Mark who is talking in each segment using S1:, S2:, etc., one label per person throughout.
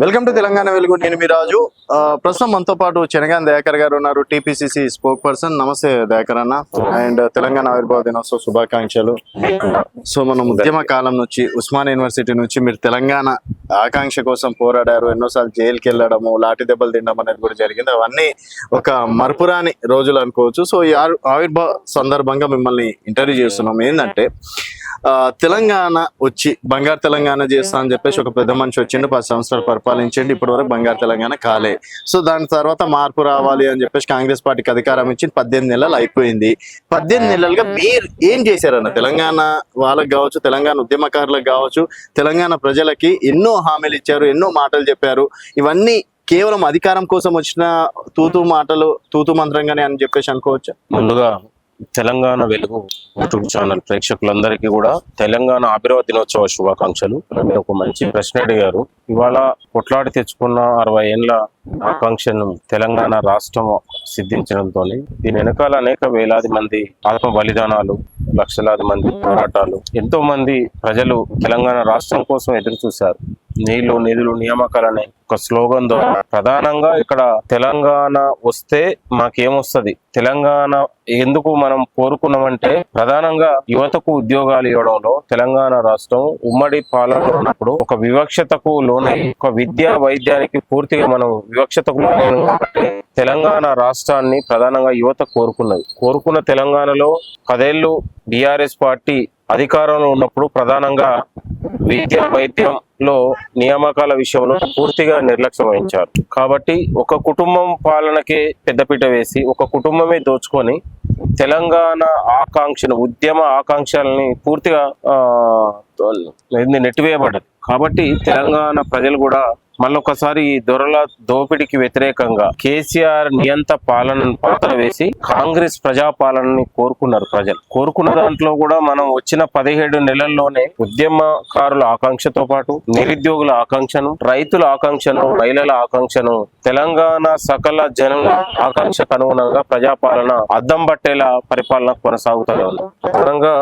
S1: Welcome to Telangana వెలుగు. నేను మీ రాజు. ప్రస్తుతం మనతో పాటు చెనగాన దయాకర్ గారు ఉన్నారు, టీపీసీసీ స్పోక్ పర్సన్. నమస్తే దయాకర్ అన్న. అండ్ తెలంగాణ ఆవిర్భావ దినోత్సవ శుభాకాంక్షలు. సో మనం ఉద్యమ కాలం నుంచి ఉస్మానియా యూనివర్సిటీ నుంచి మీరు తెలంగాణ ఆకాంక్ష కోసం పోరాడారు. ఎన్నోసార్లు జైలుకి వెళ్ళడము, లాఠీ దెబ్బలు తినడం అనేది కూడా జరిగింది. అవన్నీ ఒక మరపురాని రోజులు అనుకోవచ్చు. సో ఈ ఆవిర్భావ సందర్భంగా మిమ్మల్ని ఇంటర్వ్యూ చేస్తున్నాం. ఏంటంటే తెలంగాణ వచ్చి బంగారు తెలంగాణ చేస్తా అని చెప్పేసి ఒక పెద్ద మనిషి వచ్చిండు, 10 సంవత్సరాలు పరిపాలించండి, ఇప్పటి వరకు బంగారు తెలంగాణ కాలే. సో దాని తర్వాత మార్పు రావాలి అని చెప్పేసి కాంగ్రెస్ పార్టీకి అధికారం ఇచ్చి 18 నెలలు అయిపోయింది. 18 నెలలుగా మీరు ఏం చేశారన్న? తెలంగాణ వాళ్ళకి కావచ్చు, తెలంగాణ ఉద్యమకారులకు కావచ్చు, తెలంగాణ ప్రజలకి ఎన్నో హామీలు ఇచ్చారు, ఎన్నో మాటలు చెప్పారు. ఇవన్నీ కేవలం అధికారం కోసం వచ్చిన తూతు మాటలు, తూతు మంత్రంగానే అని చెప్పేసి అనుకోవచ్చు.
S2: ముందుగా తెలంగాణ వెలుగు యూట్యూబ్ ఛానల్ ప్రేక్షకులందరికీ కూడా తెలంగాణ ఆవిర్భావ దినోత్సవ శుభాకాంక్షలు. మీరు ఒక మంచి ప్రశ్న అడిగారు. ఇవాళ కొట్లాడి తెచ్చుకున్న 60 ఏళ్ల ఆకాంక్షను తెలంగాణ రాష్ట్రం సిద్ధించడంతో దీని వెనకాల అనేక వేలాది మంది ఆత్మ బలిదానాలు, లక్షలాది మంది పోరాటాలు, ఎంతో మంది ప్రజలు తెలంగాణ రాష్ట్రం కోసం ఎదురు చూశారు. నీళ్లు నిధులు నియామకాలనే ఒక స్లోగన్ ద్వారా ప్రధానంగా ఇక్కడ తెలంగాణ వస్తే మాకేమొస్తుంది, తెలంగాణ ఎందుకు మనం కోరుకున్నామంటే ప్రధానంగా యువతకు ఉద్యోగాలు ఇవ్వడంలో తెలంగాణ రాష్ట్రం ఉమ్మడి పాలన ఉన్నప్పుడు ఒక వివక్షతకు లోనై ఒక విద్యా వైద్యానికి పూర్తిగా మనం వివక్షతకు లోనైన కాబట్టి తెలంగాణ రాష్ట్రాన్ని ప్రధానంగా యువత కోరుకున్న తెలంగాణలో 10 ఏళ్ళు బీఆర్ఎస్ పార్టీ అధికారంలో ఉన్నప్పుడు ప్రధానంగా విద్యా వైద్యంలో నియామకాల విషయంలో పూర్తిగా నిర్లక్ష్యం వహించారు. కాబట్టి ఒక కుటుంబం పాలనకే పెద్దపీట వేసి ఒక కుటుంబమే దోచుకొని తెలంగాణ ఆకాంక్షను, ఉద్యమ ఆకాంక్షల్ని పూర్తిగా నెట్టివేయబడ్డది. కాబట్టి తెలంగాణ ప్రజలు కూడా మళ్ళొకసారి ఈ దొరల దోపిడికి వ్యతిరేకంగా కేసీఆర్ నియంత పాలనను పాత్ర వేసి కాంగ్రెస్ ప్రజాపాలనని కోరుకున్నారు. ప్రజలు కోరుకున్న దాంట్లో కూడా మనం వచ్చిన 17 నెలల్లోనే ఉద్యమకారుల ఆకాంక్షతో పాటు నిరుద్యోగుల ఆకాంక్షను, రైతుల ఆకాంక్షను, మహిళల ఆకాంక్షను, తెలంగాణ సకల జనుల ఆకాంక్షకు అనుగుణంగా ప్రజాపాలన అద్దం పట్టేలా పరిపాలన కొనసాగుతూనే ఉంది. ప్రధానంగా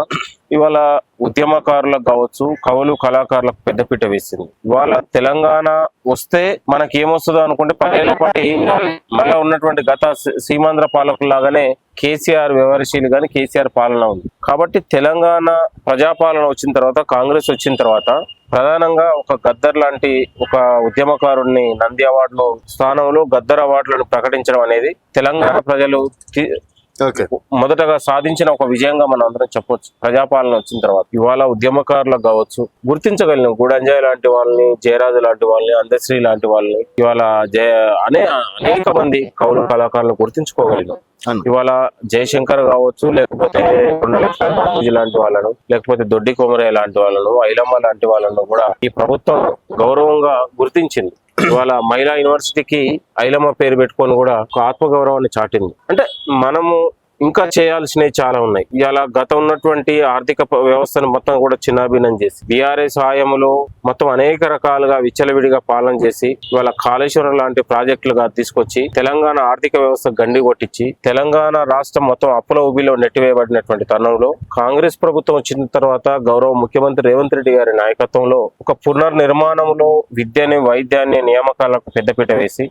S2: ఇవాళ ఉద్యమకారులకు కావచ్చు, కవులు కళాకారులకు పెద్దపీట వేసింది. ఇవాళ తెలంగాణ వస్తే మనకి ఏమొస్తుందో అనుకుంటే 10 ఏళ్ల పాటు మళ్ళీ ఉన్నటువంటి గత సీమాంధ్ర పాలకుల లాగానే కేసీఆర్ వ్యవహారశీలి కానీ కేసీఆర్ పాలన ఉంది. కాబట్టి తెలంగాణ ప్రజాపాలన వచ్చిన తర్వాత, కాంగ్రెస్ వచ్చిన తర్వాత ప్రధానంగా ఒక గద్దర్ లాంటి ఒక ఉద్యమకారుడిని నంది అవార్డులో స్థానంలో గద్దర్ అవార్డులను ప్రకటించడం అనేది తెలంగాణ ప్రజలు మొదటగా సాధించిన ఒక విజయంగా మనం అందరం చెప్పొచ్చు. ప్రజాపాలన వచ్చిన తర్వాత ఇవాళ ఉద్యమకారులకు కావచ్చు, గుర్తించగలిగిన గూడంజాయ్ లాంటి వాళ్ళని, జయరాజు లాంటి వాళ్ళని, అందశ్రీ లాంటి వాళ్ళని, ఇవాళ అనేక మంది కవులు కళాకారులను గుర్తించుకోగలిగాం. ఇవాళ జయశంకర్ కావచ్చు, లేకపోతే లాంటి వాళ్ళను, లేకపోతే దొడ్డి కొమరయ్య లాంటి వాళ్ళను, ఐలమ్మ లాంటి వాళ్ళను కూడా ఈ ప్రభుత్వం గౌరవంగా గుర్తించింది. ఇవాళ మహిళా యూనివర్సిటీకి ఐలమ్మ పేరు పెట్టుకొని కూడా ఒక ఆత్మగౌరవాన్ని చాటింది. అంటే మనము ఇంకా చేయాల్సినవి చాలా ఉన్నాయి. ఇవాళ గత ఉన్నటువంటి ఆర్థిక వ్యవస్థను మొత్తం కూడా చిన్నాభిన్నం చేసి బీఆర్ఎస్ హాయంలో మొత్తం అనేక రకాలుగా విచ్చలవిడిగా పాలన చేసి ఇవాళ కాళేశ్వరం లాంటి ప్రాజెక్టులుగా తీసుకొచ్చి తెలంగాణ ఆర్థిక వ్యవస్థ గండి కొట్టించి తెలంగాణ రాష్ట్రం మొత్తం అప్పుల ఊబిలో నెట్టివేయబడినటువంటి తరుణంలో కాంగ్రెస్ ప్రభుత్వం వచ్చిన తర్వాత గౌరవ ముఖ్యమంత్రి రేవంత్ రెడ్డి గారి నాయకత్వంలో ఒక పునర్నిర్మాణంలో విద్యని, వైద్యాన్ని, నియామకాలకు పెద్దపీట వేసి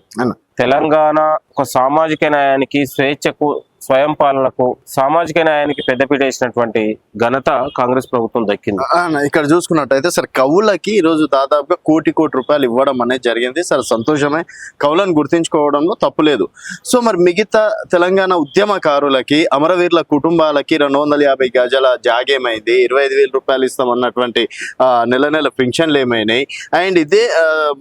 S2: తెలంగాణ ఒక సామాజిక న్యాయానికి, స్వేచ్ఛకు, స్వయం పాలనకు, సామాజిక న్యాయానికి పెద్దపీట వేసినటువంటి ఘనత కాంగ్రెస్ ప్రభుత్వం దక్కింది.
S1: ఇక్కడ చూసుకున్నట్టయితే సార్, కవులకి ఈ రోజు దాదాపుగా కోటి రూపాయలు ఇవ్వడం అనేది జరిగింది. సార్ సంతోషమే, కవులను గుర్తించుకోవడంలో తప్పులేదు. సో మరి మిగతా తెలంగాణ ఉద్యమకారులకి, అమరవీరుల కుటుంబాలకి 250 గజాల జాగేమైంది, 25,000 రూపాయలు ఇస్తామన్నటువంటి నెల పింఛన్లు ఏమైనాయి? అండ్ ఇదే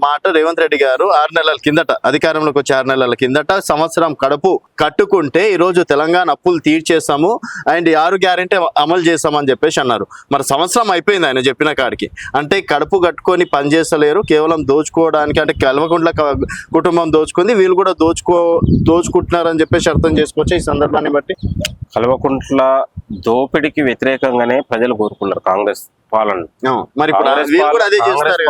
S1: మాట రేవంత్ రెడ్డి గారు 6 నెలల కిందట, అధికారంలోకి వచ్చి 6 నెలల కిందట, సంవత్సరం కడుపు కట్టుకుంటే ఈరోజు తెలంగాణ అప్పులు తీర్చేస్తాము అండ్ 6 గ్యారెంటీ అమలు చేస్తామని చెప్పేసి అన్నారు. మరి సంవత్సరం అయిపోయింది ఆయన చెప్పిన కాడికి. అంటే కడుపు కట్టుకొని పనిచేస్తలేరు, కేవలం దోచుకోవడానికి. అంటే కల్వకుంట్ల కుటుంబం దోచుకుంది, వీళ్ళు కూడా దోచుకుంటున్నారని చెప్పేసి అర్థం చేసుకోవచ్చు ఈ సందర్భాన్ని బట్టి.
S2: కల్వకుంట్ల దోపిడికి వ్యతిరేకంగానే ప్రజలు కోరుకున్నారు కాంగ్రెస్ పాలన. మరి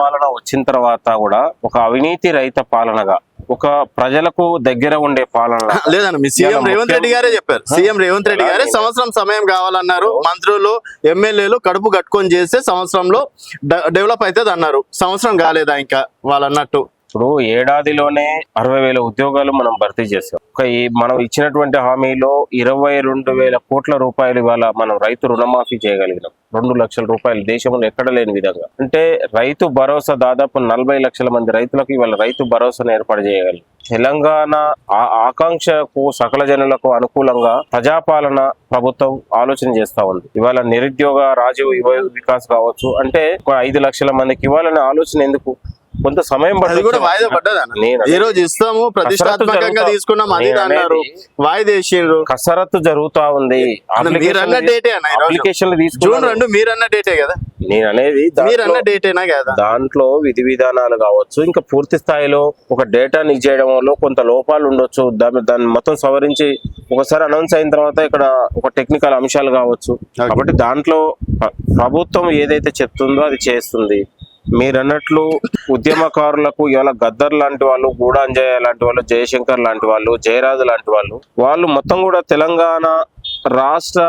S2: పాలన వచ్చిన తర్వాత కూడా ఒక అవినీతి రహిత పాలనగా, ఒక ప్రజలకు దగ్గర ఉండే పాలన
S1: లేదన్న. సీఎం రేవంత్ రెడ్డి గారే చెప్పారు. సీఎం రేవంత్ రెడ్డి గారే సంవత్సరం సమయం కావాలన్నారు. మంత్రులు, ఎమ్మెల్యేలు కడుపు కట్టుకొని చేస్తే సంవత్సరంలో డెవలప్ అవుతుంది అన్నారు. సంవత్సరం కాలేదా ఇంకా వాళ్ళు అన్నట్టు?
S2: ఇప్పుడు ఏడాదిలోనే 60,000 ఉద్యోగాలు మనం భర్తీ చేసాం. మనం ఇచ్చినటువంటి హామీలో 22,000 కోట్ల రూపాయలు ఇవాళ మనం రైతు రుణమాఫీ చేయగలిగినాం. 2 లక్షల రూపాయలు దేశంలో ఎక్కడ లేని విధంగా. అంటే రైతు భరోసా దాదాపు 40 లక్షల మంది రైతులకు ఇవాళ రైతు భరోసాను ఏర్పాటు చేయగలిగాం. తెలంగాణ ఆకాంక్షకు సకల జనులకు అనుకూలంగా ప్రజాపాలన ప్రభుత్వం ఆలోచన చేస్తా ఉంది. ఇవాళ నిరుద్యోగ రాజీవ్ యువ వికాస్ కావచ్చు, అంటే 5 లక్షల మందికి ఇవ్వాలనే ఆలోచన ఎందుకు? కొంత సమయం
S1: అది కూడా వాయిదా పడ్డది. ఈ రోజు ఇస్తాము ప్రతిష్టాత్మకంగా తీసుకున్నాం అది అన్నారు, వాయిదా వేసిండ్రు.
S2: కసరత్తు జరుగుతా ఉంది.
S1: మీరన్న డేటే అన్న
S2: అప్లికేషన్లు
S1: జూన్ 2 మీరన్న డేటే కదా,
S2: నేను అనేది
S1: మీరన్న డేటేనా కదా.
S2: దాంట్లో విధి విధానాలు కావచ్చు, ఇంకా పూర్తి స్థాయిలో ఒక డేటాని చేయడం వల్ల కొంత లోపాలు ఉండొచ్చు. దాన్ని మొత్తం సవరించి ఒకసారి అనౌన్స్ అయిన తర్వాత ఇక్కడ ఒక టెక్నికల్ అంశాలు కావచ్చు. కాబట్టి దాంట్లో ప్రభుత్వం ఏదైతే చెప్తుందో అది చేస్తుంది. మీరు అన్నట్లు ఉద్యమకారులకు ఇవాళ గద్దర్ లాంటి వాళ్ళు, గూడాంజయ్య లాంటి వాళ్ళు, జయశంకర్ లాంటి వాళ్ళు, జయరాజు లాంటి వాళ్ళు మొత్తం కూడా తెలంగాణ రాష్ట్ర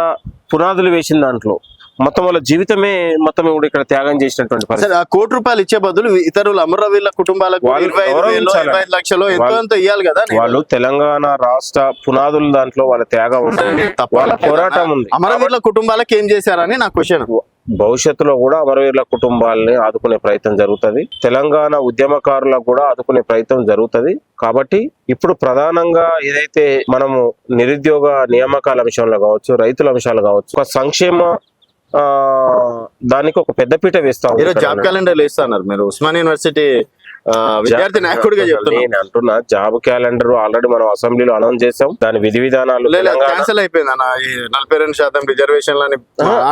S2: పునాదులు వేసిన దాంట్లో మొత్తం వాళ్ళ జీవితమే మొత్తం కూడా ఇక్కడ త్యాగం చేసినటువంటి పరిస్థితి.
S1: ఆ ₹1 ఇచ్చే బదులు ఇతరులు అమరవీరుల కుటుంబాలకు 25 లక్షలు ఎంతో ఇవ్వాలి కదా.
S2: వాళ్ళు తెలంగాణ రాష్ట్ర పునాదుల దాంట్లో వాళ్ళ త్యాగం ఉంది, వాళ్ళ పోరాటం ఉంది.
S1: అమరవీరుల కుటుంబాలకు ఏం చేశారని నా క్వశ్చన్.
S2: భవిష్యత్తులో కూడా అమరవీరుల కుటుంబాలని ఆదుకునే ప్రయత్నం జరుగుతుంది. తెలంగాణ ఉద్యమకారులకు కూడా ఆదుకునే ప్రయత్నం జరుగుతుంది. కాబట్టి ఇప్పుడు ప్రధానంగా ఏదైతే మనము నిరుద్యోగ నియామకాల అంశంలో కావచ్చు, రైతుల అంశాలు కావచ్చు, ఒక సంక్షేమ దానికి ఒక పెద్దపీట వేస్తాం.
S1: జాబ్ క్యాలెండర్ వేస్తున్నారు మీరు, ఉస్మానియా యూనివర్సిటీ విద్యార్థి నాయకుడిగా చెప్తున్నా.
S2: నేను అంటున్నా జాబ్ క్యాలెండర్ ఆల్రెడీ మనం అసెంబ్లీలో అనౌన్స్ చేసాం. దాని విధి విధానాలు
S1: క్యాన్సిల్ అయిపోయింది అన్న. 42% రిజర్వేషన్లని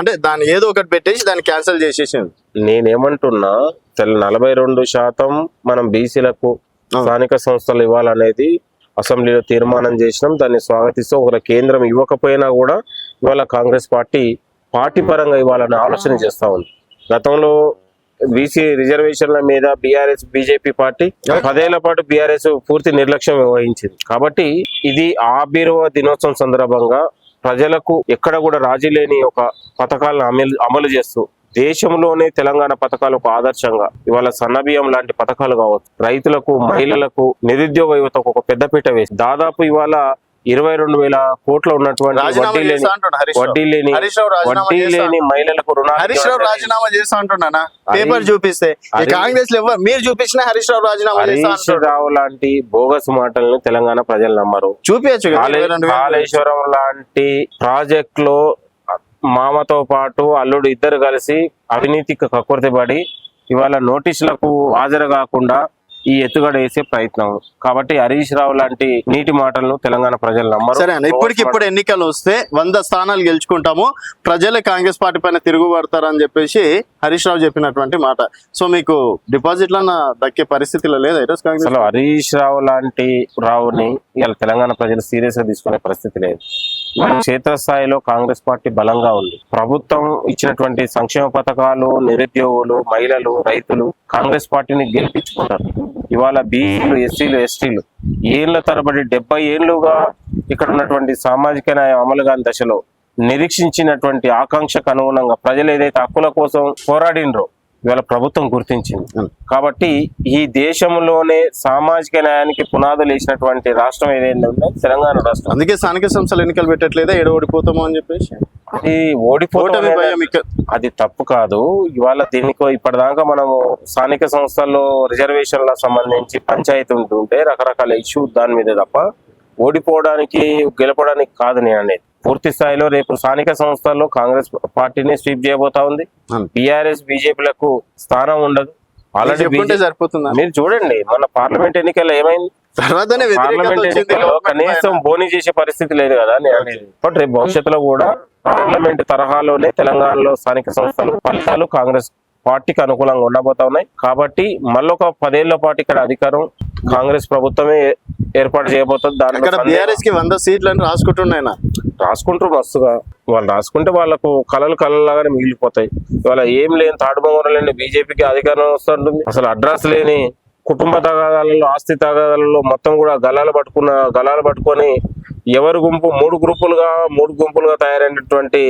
S1: అంటే దాన్ని ఏదో ఒకటి పెట్టేసి దాన్ని క్యాన్సిల్ చేసేసింది.
S2: నేనేమంటున్నా 42% మనం బీసీలకు స్థానిక సంస్థలు ఇవ్వాలనేది అసెంబ్లీలో తీర్మానం చేసినాం. దాన్ని స్వాగతిస్తూ ఒకవేళ కేంద్రం ఇవ్వకపోయినా కూడా ఇవాళ కాంగ్రెస్ పార్టీ పరంగా ఇవ్వాలని ఆలోచన చేస్తా ఉంది. గతంలో బీసీ రిజర్వేషన్ల మీద బీఆర్ఎస్ బీజేపీ పార్టీ 10 ఏళ్ల పాటు బీఆర్ఎస్ పూర్తి నిర్లక్ష్యం వహించింది. కాబట్టి ఇది ఆవిర్భావ దినోత్సవం సందర్భంగా ప్రజలకు ఎక్కడ కూడా రాజీ లేని ఒక పథకాలను అమలు చేస్తూ దేశంలోనే తెలంగాణ పథకాలు ఒక ఆదర్శంగా ఇవాళ సన్నబియ్యం లాంటి పథకాలు కావచ్చు, రైతులకు, మహిళలకు, నిరుద్యోగ యువతకు ఒక పెద్దపీట వేసి దాదాపు ఇవాళ 22,000 కోట్లు ఉన్నటువంటి వడ్డీ లేని మహిళలకు రుణాలు
S1: హరీష్ రావు రాజీనామా చేస్తా అంటున్నానా? పేపర్ చూపిస్తే కాంగ్రెస్ లో మీరు చూపించిన హరీష్ రావు రాజీనామా
S2: హరీష్ రావు లాంటి బోగస్ మాటలను తెలంగాణ ప్రజలు నమ్మరు.
S1: చూపించచ్చు.
S2: కాళేశ్వరం లాంటి ప్రాజెక్ట్ లో మామతో పాటు అల్లుడు ఇద్దరు కలిసి అవినీతికి కక్కుర్తిపడి ఇవాళ నోటీసులకు హాజరు కాకుండా ఈ ఎత్తుగడ వేసే ప్రయత్నం. కాబట్టి హరీష్ రావు లాంటి నీటి మాటలను తెలంగాణ ప్రజలు నమ్మరు.
S1: సరే అన్న, ఇప్పటికిప్పుడు ఎన్నికలు వస్తే 100 స్థానాలు గెలుచుకుంటాము, ప్రజలే కాంగ్రెస్ పార్టీ పైన తిరుగుబడతారని చెప్పేసి హరీష్ రావు చెప్పినటువంటి మాట. సో మీకు డిపాజిట్లన్న దక్కే పరిస్థితిలో లేదా ఈరోజు కాంగ్రెస్?
S2: అసలు హరీష్ రావు లాంటి రావుని ఇలా తెలంగాణ ప్రజలు సీరియస్ గా తీసుకునే పరిస్థితి లేదు. క్షేత్రస్థాయిలో కాంగ్రెస్ పార్టీ బలంగా ఉంది. ప్రభుత్వం ఇచ్చినటువంటి సంక్షేమ పథకాలు, నిరుద్యోగులు, మహిళలు, రైతులు కాంగ్రెస్ పార్టీని గెలిపించుకుంటారు. ఇవాళ బీసీలు, ఎస్సీలు, ఎస్టీలు ఏళ్ల తరబడి 70 ఏళ్లుగా ఇక్కడ ఉన్నటువంటి సామాజిక న్యాయం అమలు కాని దశలో నిరీక్షించినటువంటి ఆకాంక్షకు అనుగుణంగా ప్రజలు ఏదైతే హక్కుల కోసం పోరాడినరో ఇవాళ ప్రభుత్వం గుర్తించింది. కాబట్టి ఈ దేశంలోనే సామాజిక న్యాయానికి పునాదులు వేసినటువంటి రాష్ట్రం ఏదైనా ఉందో తెలంగాణ రాష్ట్రం.
S1: అందుకే స్థానిక సంస్థలు ఎన్నికలు పెట్టట్లేదా, ఓడిపోతామో అని చెప్పేసి.
S2: అది ఓడిపోవడం అది తప్పు కాదు. ఇవాళ దీనికి ఇప్పటిదాకా మనము స్థానిక సంస్థల్లో రిజర్వేషన్ల సంబంధించి పంచాయతీ ఉంటుంటే రకరకాల ఇష్యూ దాని మీద తప్ప ఓడిపోవడానికి గెలపడానికి కాదు నేను అనేది. పూర్తి స్థాయిలో రేపు స్థానిక సంస్థల్లో కాంగ్రెస్ పార్టీని స్వీప్ చేయబోతా ఉంది. బీఆర్ఎస్ బీజేపీలకు స్థానం ఉండదు. ఆల్రెడీ
S1: సరిపోతుంది.
S2: మీరు చూడండి మన పార్లమెంట్ ఎన్నికల్లో ఏమైంది, పార్లమెంట్ ఎన్నికల్లో కనీసం బోని చేసే పరిస్థితి లేదు కదా నేను అనేది. బట్ రేపు భవిష్యత్తులో కూడా పార్లమెంట్ తరహాలోనే తెలంగాణలో స్థానిక సంస్థలు ఫలితాలు కాంగ్రెస్ పార్టీకి అనుకూలంగా ఉండబోతా ఉన్నాయి. కాబట్టి మళ్ళొక 10 ఏళ్ల పాటు ఇక్కడ అధికారం కాంగ్రెస్ ప్రభుత్వమే ఏర్పాటు చేయబోతుంది. దాంట్లో
S1: బీఆర్ఎస్ కి 100 సీట్లను
S2: రాసుకుంటారు మస్తుగా. వాళ్ళు రాసుకుంటే వాళ్ళకు కలలాగానే మిగిలిపోతాయి. ఇవాళ ఏం లేని తాడుబొమ్మలు లేని బీజేపీకి అధికారం వస్తుంటుంది. అసలు అడ్రస్ లేని కుటుంబ తగాదాలలో, ఆస్తి తగాదాలలో మొత్తం కూడా గలాలు పట్టుకొని ఎవరి గుంపు 3 గుంపులుగా తయారైనటువంటి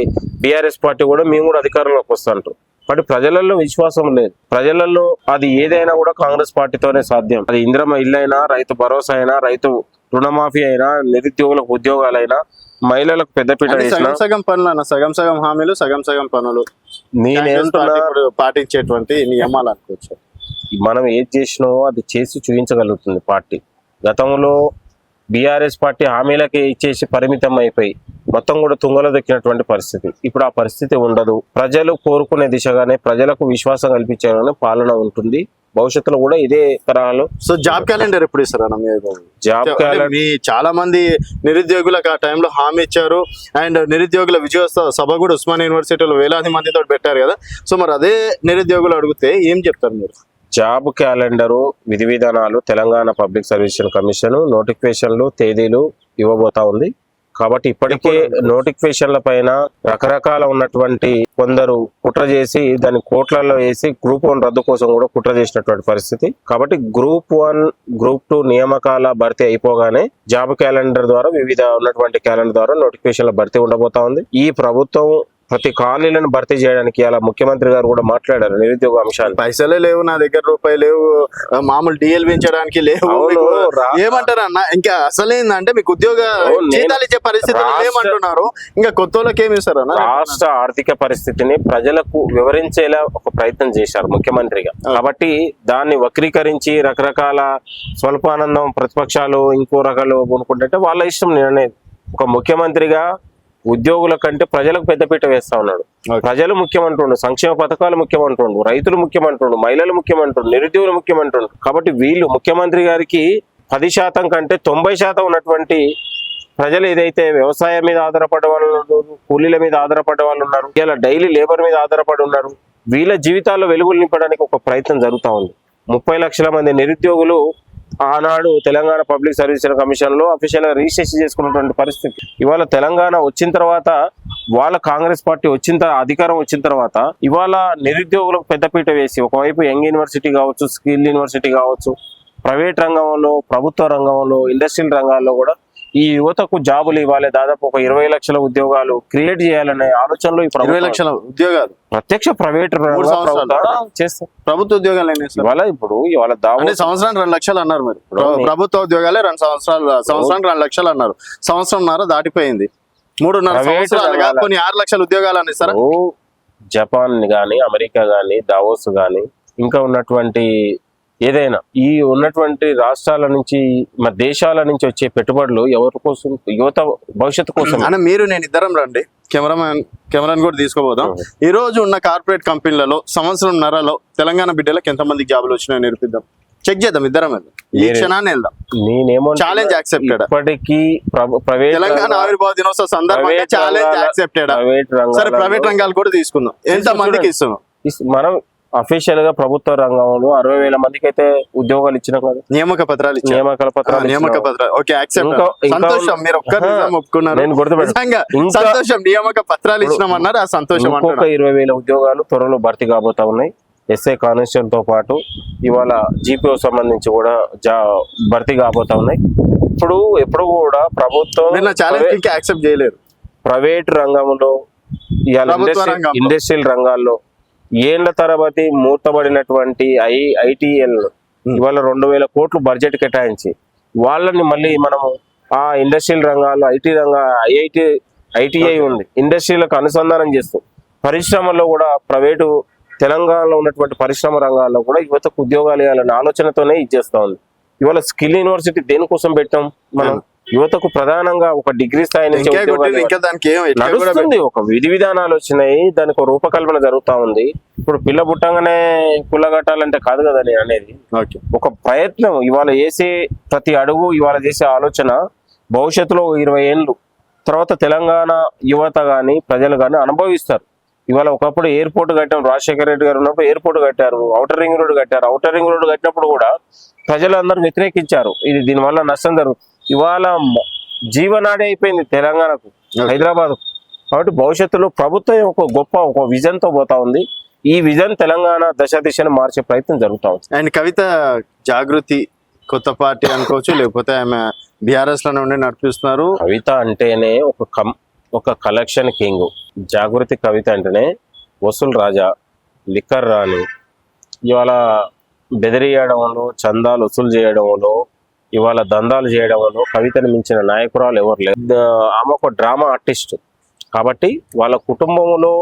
S2: బీఆర్ఎస్ పార్టీ కూడా మేము కూడా అధికారంలోకి వస్తుంటాం. బట్ ప్రజలలో విశ్వాసం లేదు. ప్రజలలో అది ఏదైనా కూడా కాంగ్రెస్ పార్టీతోనే సాధ్యం. అది ఇందిరమ్మ ఇల్లు అయినా, రైతు భరోసా అయినా, రైతు రుణమాఫీ అయినా, నిరుద్యోగులకు ఉద్యోగాలైనా, మహిళలకు పెద్దపీట వేసినా,
S1: సగం సగం పనులు అన్న, సగం సగం హామీలు, సగం సగం పనులు
S2: నేనేంటున్నా
S1: ఇప్పుడు పాటించేటువంటి నియమాలు అనుకోవచ్చు.
S2: మనం ఏది చేసినో అది చేసి చూపించగలుగుతుంది పార్టీ. గతంలో బీఆర్ఎస్ పార్టీ హామీలకి ఇచ్చేసి పరిమితం అయిపోయి మొత్తం కూడా తుంగలో దొక్కినటువంటి పరిస్థితి. ఇప్పుడు ఆ పరిస్థితి ఉండదు. ప్రజలు కోరుకునే దిశగానే, ప్రజలకు విశ్వాసం కల్పించేలానే పాలన ఉంటుంది. భవిష్యత్తులో కూడా ఇదే తరహాలో.
S1: సో జాబ్ క్యాలెండర్ ఎప్పుడు ఇస్తారు అన్న?
S2: జాబ్ క్యాలెండర్
S1: మీ చాలా మంది నిరుద్యోగులకు ఆ టైంలో హామీ ఇచ్చారు. అండ్ నిరుద్యోగుల విజయోత్సవ సభ కూడా ఉస్మానియా యూనివర్సిటీలో వేలాది మందితో పెట్టారు కదా. సో మరి అదే నిరుద్యోగులు అడిగితే ఏం చెప్తారు మీరు?
S2: జాబ్ క్యాలెండరు, విధి విధానాలు తెలంగాణ పబ్లిక్ సర్వీస్ కమిషన్ నోటిఫికేషన్లు, తేదీలు ఇవ్వబోతా ఉంది. కాబట్టి ఇప్పటికే నోటిఫికేషన్ల పైన రకరకాల ఉన్నటువంటి కొందరు కుట్ర చేసి దాన్ని కోట్లలో వేసి గ్రూప్ 1 రద్దు కోసం కూడా కుట్ర చేసినటువంటి పరిస్థితి. కాబట్టి గ్రూప్ 1, గ్రూప్ 2 నియామకాల భర్తీ అయిపోగానే జాబ్ క్యాలెండర్ ద్వారా, వివిధ ఉన్నటువంటి క్యాలెండర్ ద్వారా నోటిఫికేషన్ల భర్తీ ఉండబోతా ఉంది. ఈ ప్రభుత్వం ప్రతి ఖాళీలను భర్తీ చేయడానికి అలా ముఖ్యమంత్రి గారు కూడా మాట్లాడారు నిరుద్యోగ అంశాలు.
S1: పైసలే లేవు నా దగ్గర, రూపాయలు లేవు, మామూలు డిఎల్ పెంచడానికి లేవు. ఏమంటారు అన్న? ఇంకా అసలేందంటే మీకు ఉద్యోగ జీతాలు ఇచ్చే పరిస్థితి ఏమంటున్నారు? ఇంకా కొత్త వాళ్ళకి ఏమి ఇస్తారు అన్న?
S2: రాష్ట్ర ఆర్థిక పరిస్థితిని ప్రజలకు వివరించేలా ఒక ప్రయత్నం చేశారు ముఖ్యమంత్రిగా. కాబట్టి దాన్ని వక్రీకరించి రకరకాల స్వల్పానందం ప్రతిపక్షాలు ఇంకో రకాలు కొనుక్కుంటే వాళ్ళ ఇష్టం. నేను ఒక ముఖ్యమంత్రిగా ఉద్యోగుల కంటే ప్రజలకు పెద్దపీట వేస్తా ఉన్నాడు. ప్రజలు ముఖ్యమంటుండు, సంక్షేమ పథకాలు ముఖ్యమంటుండు, రైతులు ముఖ్యమంటుండు, మహిళలు ముఖ్యమంటుండు, నిరుద్యోగులు ముఖ్యమంటుండు. కాబట్టి వీళ్ళు ముఖ్యమంత్రి గారికి 10% కంటే 90% ఉన్నటువంటి ప్రజలు ఏదైతే వ్యవసాయం మీద ఆధారపడే వాళ్ళు, కూలీల మీద ఆధారపడే వాళ్ళు ఉన్నారు, ఇలా డైలీ లేబర్ మీద ఆధారపడి ఉన్నారు, వీళ్ళ జీవితాల్లో వెలుగులు నింపడానికి ఒక ప్రయత్నం జరుగుతూ ఉంది. 30 లక్షల మంది నిరుద్యోగులు ఆనాడు తెలంగాణ పబ్లిక్ సర్వీస్ కమిషన్ లో అఫీషియల్ గా రిజిస్ట్రేషన్ చేసుకున్నటువంటి పరిస్థితి. ఇవాళ తెలంగాణ వచ్చిన తర్వాత, వాళ్ళ కాంగ్రెస్ పార్టీ అధికారం వచ్చిన తర్వాత ఇవాళ నిరుద్యోగులకు పెద్దపీట వేసి ఒకవైపు యంగ్ యూనివర్సిటీ కావచ్చు, స్కిల్ యూనివర్సిటీ కావచ్చు, ప్రైవేట్ రంగంలో, ప్రభుత్వ రంగంలో, ఇండస్ట్రియల్ రంగాల్లో కూడా ఈ యువతకు జాబులు ఇవ్వాలి, దాదాపు ఒక 20 లక్షల ఉద్యోగాలు క్రియేట్ చేయాలనే ఆలోచనలో
S1: 20 లక్షల ఉద్యోగాలు
S2: ప్రత్యక్ష ప్రైవేట్ చేస్తారు.
S1: ప్రభుత్వ ఉద్యోగాలు
S2: ఇవాళ
S1: సంవత్సరం 2 లక్షలు అన్నారు మీరు. ప్రభుత్వ ఉద్యోగాలే 2 సంవత్సరానికి 2 లక్షలు అన్నారు. సంవత్సరంన్నర దాటిపోయింది. 3.5 సంవత్సరాలుగా కొన్ని 6 లక్షల ఉద్యోగాలు అని ఇస్తారా?
S2: జపాన్ గాని, అమెరికా గాని, దావోస్ గాని, ఇంకా ఉన్నటువంటి ఏదైనా ఈ ఉన్నటువంటి రాష్ట్రాల నుంచి, మన దేశాల నుంచి వచ్చే పెట్టుబడులు ఎవరి కోసం? యువత భవిష్యత్తు కోసం.
S1: అని మీరు నేను ఇద్దరం రండి, కెమెరాని కూడా తీసుకోబోదాం. ఈ రోజు ఉన్న కార్పొరేట్ కంపెనీలలో సంవత్సరంన్నరలో తెలంగాణ బిడ్డలకు ఎంతమందికి జాబులు వచ్చినాయో నిరూపిద్దాం. చెక్ చేద్దాం, ఇద్దరం వెళ్దాం. ఈ క్షణాన్ని వెళ్దాం.
S2: నేనేమో
S1: ఛాలెంజ్ యాక్సెప్టెడ్.
S2: ఇప్పటికీ
S1: తెలంగాణ ఆవిర్భావ దినోత్సవ సందర్భంగా ఛాలెంజ్ యాక్సెప్టెడ్. సరే, ప్రైవేట్ రంగాలు కూడా తీసుకుందాం. ఎంత మందికి ఇస్తున్నాం?
S2: మనం అఫీషియల్ గా ప్రభుత్వ రంగంలో 60,000 మందికి అయితే ఉద్యోగాలు ఇచ్చినాం కదా.
S1: నియామక పత్రాలు. Okay, accept. సంతోషం, మీరు ఒప్పుకున్నారు. సంతోషం, నియామక పత్రాలు ఇచ్చినామన్నారు. ఆ సంతోషం.
S2: ఇంకొక 20,000 ఉద్యోగాలు త్వరలో భర్తీ కాబోతా ఉన్నాయి. ఎస్ఐ కానిస్టేబుల్ తో పాటు ఇవాళ జీపీఓ సంబంధించి కూడా భర్తీ కాబోతా ఉన్నాయి. ఎప్పుడు కూడా ప్రభుత్వం
S1: యాక్సెప్ట్ చేయలేరు.
S2: ప్రైవేట్ రంగంలో, ఇండస్ట్రియల్ రంగాల్లో ఏళ్ల తరబడి మూతబడినటువంటి ఐటీఎల్ ఇవాళ 2,000 కోట్లు బడ్జెట్ కేటాయించి వాళ్ళని మళ్ళీ మనము ఆ ఇండస్ట్రియల్ రంగాల్లో, ఐటీఐ ఉంది, ఇండస్ట్రీలకు అనుసంధానం చేస్తూ పరిశ్రమల్లో కూడా ప్రైవేటు తెలంగాణలో ఉన్నటువంటి పరిశ్రమ రంగాల్లో కూడా యువతకు ఉద్యోగాలు ఇవ్వాలనే ఆలోచనతోనే ఇచ్చేస్తా ఉంది. ఇవాళ స్కిల్ యూనివర్సిటీ దేనికోసం పెట్టాం? మనం యువతకు ప్రధానంగా ఒక డిగ్రీ స్థాయి నుంచి నడుస్తుంది. ఒక విధి విధానాలు వచ్చినాయి, దానికి ఒక రూపకల్పన జరుగుతా ఉంది. ఇప్పుడు పిల్ల పుట్టంగానే కుల్లగట్టాలంటే కాదు కదా నేను అనేది. ఒక ప్రయత్నం ఇవాళ చేసే ప్రతి అడుగు, ఇవాళ చేసే ఆలోచన భవిష్యత్తులో 20 ఏళ్ళు తర్వాత తెలంగాణ యువత గాని, ప్రజలు గాని అనుభవిస్తారు. ఇవాళ ఒకప్పుడు ఎయిర్పోర్ట్ కట్టాం, రాజశేఖర రెడ్డి గారు ఉన్నప్పుడు ఎయిర్పోర్ట్ కట్టారు, ఔటర్ రింగ్ రోడ్ కట్టారు. ఔటర్ రింగ్ రోడ్ కట్టినప్పుడు కూడా ప్రజలందరూ వ్యతిరేకించారు. ఇది దీనివల్ల నష్టం జరుగుతుంది. ఇవాళ జీవనాడి అయిపోయింది తెలంగాణకు, హైదరాబాద్. కాబట్టి భవిష్యత్తులో ప్రభుత్వం ఒక విజన్ తో పోతా ఉంది. ఈ విజన్ తెలంగాణ దిశను మార్చే ప్రయత్నం జరుగుతా ఉంది.
S1: అండ్ కవిత జాగృతి కొత్త పార్టీ అనుకోవచ్చు, లేకపోతే ఆమె బీఆర్ఎస్ లో నుండి నడిపిస్తున్నారు.
S2: కవిత అంటేనే ఒక కలెక్షన్ కింగ్. జాగృతి కవిత అంటేనే వసూల్ రాజా, లిక్కర్ రాని ఇవాళ బెదిరియడంలో, చందాలు వసూలు చేయడంలో, ఇవాళ దందాలు చేయడంలో కవితను మించిన నాయకురాలు ఎవరు లేరు. ఆమె ఒక డ్రామా ఆర్టిస్ట్ కాబట్టి వాళ్ళ కుటుంబంలో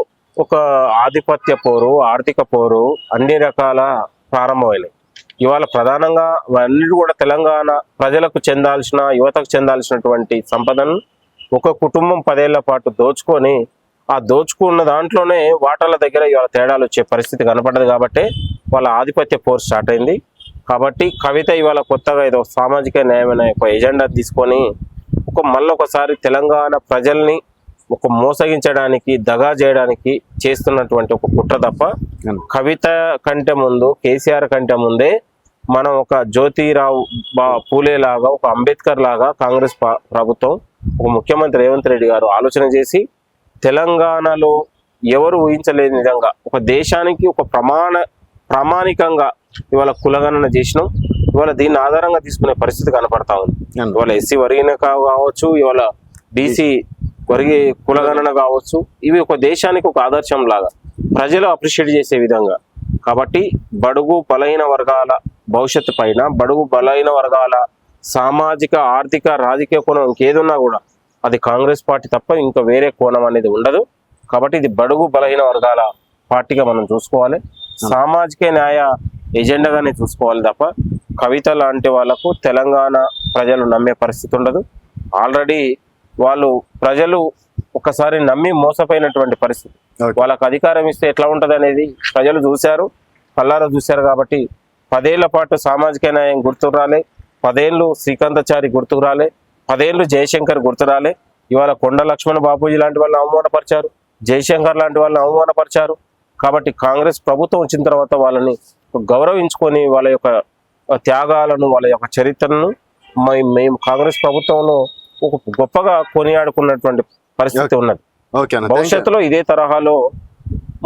S2: ఒక ఆధిపత్య పోరు, ఆర్థిక పోరు అన్ని రకాల ప్రారంభమైనవి. ఇవాళ ప్రధానంగా అన్నిటి కూడా తెలంగాణ ప్రజలకు చెందాల్సిన, యువతకు చెందాల్సినటువంటి సంపదను ఒక కుటుంబం 10 ఏళ్ల పాటు దోచుకొని ఆ దోచుకున్న దాంట్లోనే వాటాల దగ్గర ఇవాళ తేడాలు వచ్చే పరిస్థితి కనపడ్డది. కాబట్టి వాళ్ళ ఆధిపత్య పోరు స్టార్ట్ అయింది. కాబట్టి కవిత ఇవాళ కొత్తగా ఏదో సామాజిక న్యాయమైన ఒక ఎజెండా తీసుకొని మళ్ళొకసారి తెలంగాణ ప్రజల్ని మోసగించడానికి, దగా చేయడానికి చేస్తున్నటువంటి ఒక కుట్ర తప్ప కవిత కంటే ముందు, కేసీఆర్ కంటే ముందే మనం ఒక జ్యోతిరావు పూలే లాగా, ఒక అంబేద్కర్ లాగా కాంగ్రెస్ ప్రభుత్వం, ఒక ముఖ్యమంత్రి రేవంత్ రెడ్డి గారు ఆలోచన చేసి తెలంగాణలో ఎవరు ఊహించలేని విధంగా ఒక దేశానికి ఒక ప్రామాణికంగా ఇవాళ కులగణన చేసినాం. ఇవాళ దీన్ని ఆధారంగా తీసుకునే పరిస్థితి కనపడతా ఉంది. ఇవాళ ఎస్సీ వర్గీకరణ కావచ్చు, ఇవాళ బీసీ కులగణన కావచ్చు, ఇవి ఒక దేశానికి ఒక ఆదర్శం లాగా ప్రజలు అప్రిషియేట్ చేసే విధంగా. కాబట్టి బడుగు బలహీన వర్గాల భవిష్యత్తు పైన, బడుగు బలహీన వర్గాల సామాజిక, ఆర్థిక, రాజకీయ కోణం ఇంకేదున్నా కూడా అది కాంగ్రెస్ పార్టీ తప్ప ఇంకా వేరే కోణం అనేది ఉండదు. కాబట్టి ఇది బడుగు బలహీన వర్గాల పార్టీగా మనం చూసుకోవాలి, సామాజిక న్యాయ ఎజెండాగానే చూసుకోవాలి తప్ప కవిత లాంటి వాళ్ళకు తెలంగాణ ప్రజలు నమ్మే పరిస్థితి ఉండదు. ఆల్రెడీ ప్రజలు ఒకసారి నమ్మి మోసపోయినటువంటి పరిస్థితి. వాళ్ళకు అధికారం ఇస్తే ఎట్లా ఉంటది అనేది ప్రజలు చూశారు, కళ్ళారా చూశారు. కాబట్టి 10 ఏళ్ల పాటు సామాజిక న్యాయం గుర్తుకు రాలే, 10 ఏళ్ళు శ్రీకాంతాచారి గుర్తుకు రాలే, 10 ఏళ్ళు జయశంకర్ గుర్తు రాలే. ఇవాళ కొండ లక్ష్మణ్ బాపూజీ లాంటి వాళ్ళని అవమానపరిచారు, జయశంకర్ లాంటి వాళ్ళని అవమానపరిచారు. కాబట్టి కాంగ్రెస్ ప్రభుత్వం వచ్చిన తర్వాత వాళ్ళని గౌరవించుకొని వాళ్ళ యొక్క త్యాగాలను, వాళ్ళ యొక్క చరిత్రను మేము కాంగ్రెస్ ప్రభుత్వంలో ఒక గొప్పగా కొనియాడుకున్నటువంటి పరిస్థితి ఉన్నది. భవిష్యత్తులో ఇదే తరహాలో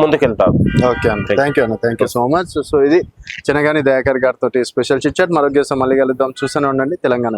S2: ముందుకెళ్తారు.
S1: ఓకే అన్న, థ్యాంక్ యూ అన్న, thank you so much. So ఇది చెనగాని దయాకర్ గారితో స్పెషల్ చిట్ చాట్. మరొక మళ్ళీ కలుద్దాం. చూస్తూనే ఉండండి తెలంగాణ.